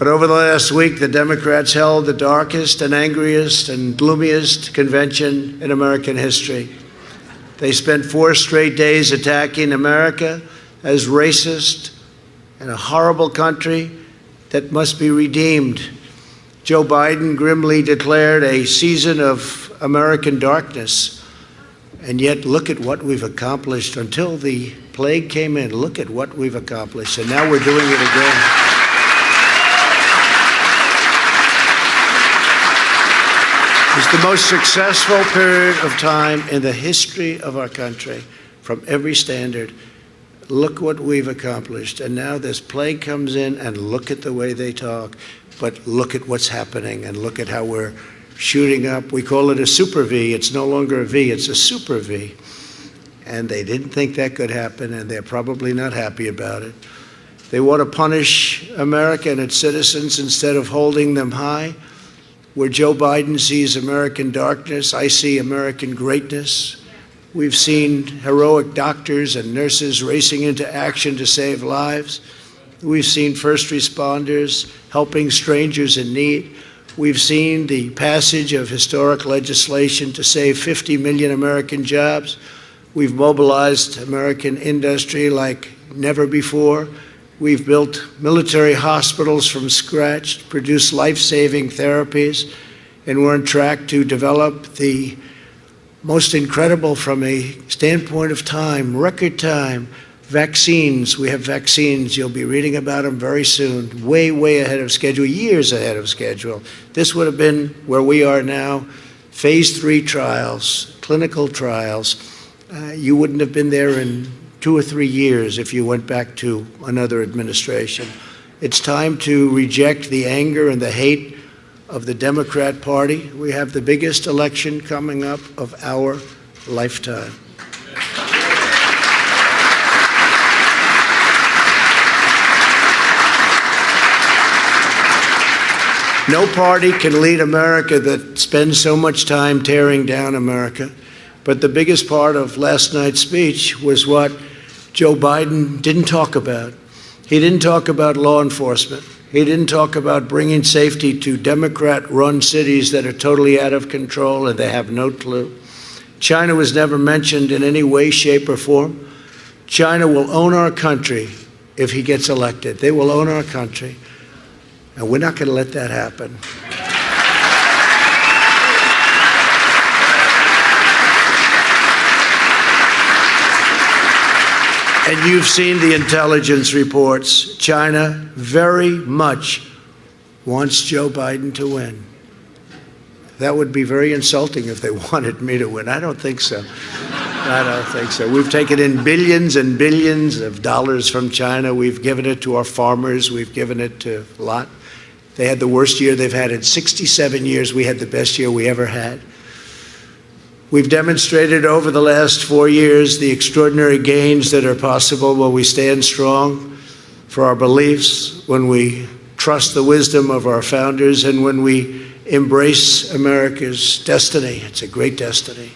But over the last week, the Democrats held the darkest and angriest and gloomiest convention in American history. They spent 4 straight days attacking America as racist and a horrible country that must be redeemed. Joe Biden grimly declared a season of American darkness. And yet, look at what we've accomplished. Until the plague came in, look at what we've accomplished. And now we're doing it again. It's the most successful period of time in the history of our country from every standard. Look what we've accomplished. And now this plague comes in, and look at the way they talk. But look at what's happening, and look at how we're shooting up. We call it a super V. It's no longer a V, it's a super V. And they didn't think that could happen, and they're probably not happy about it. They want to punish America and its citizens instead of holding them high. Where Joe Biden sees American darkness, I see American greatness. We've seen heroic doctors and nurses racing into action to save lives. We've seen first responders helping strangers in need. We've seen the passage of historic legislation to save 50 million American jobs. We've mobilized American industry like never before. We've built military hospitals from scratch, produced life-saving therapies, and we're on track to develop the most incredible, from a standpoint of time, record time, vaccines. We have vaccines. You'll be reading about them very soon, way, way ahead of schedule, years ahead of schedule. This would have been where we are now, phase 3 trials, clinical trials. You wouldn't have been there in 2 or 3 years if you went back to another administration. It's time to reject the anger and the hate of the Democrat Party. We have the biggest election coming up of our lifetime. No party can lead America that spends so much time tearing down America. But the biggest part of last night's speech was what Joe Biden didn't talk about. He didn't talk about law enforcement. He didn't talk about bringing safety to Democrat-run cities that are totally out of control and they have no clue. China was never mentioned in any way, shape, or form. China will own our country if he gets elected. They will own our country. And we're not going to let that happen. And you've seen the intelligence reports. China very much wants Joe Biden to win. That would be very insulting if they wanted me to win. I don't think so. I don't think so. We've taken in billions and billions of dollars from China. We've given it to our farmers. We've given it to a lot. They had the worst year they've had in 67 years. We had the best year we ever had. We've demonstrated over the last 4 years the extraordinary gains that are possible when we stand strong for our beliefs, when we trust the wisdom of our founders, and when we embrace America's destiny. It's a great destiny.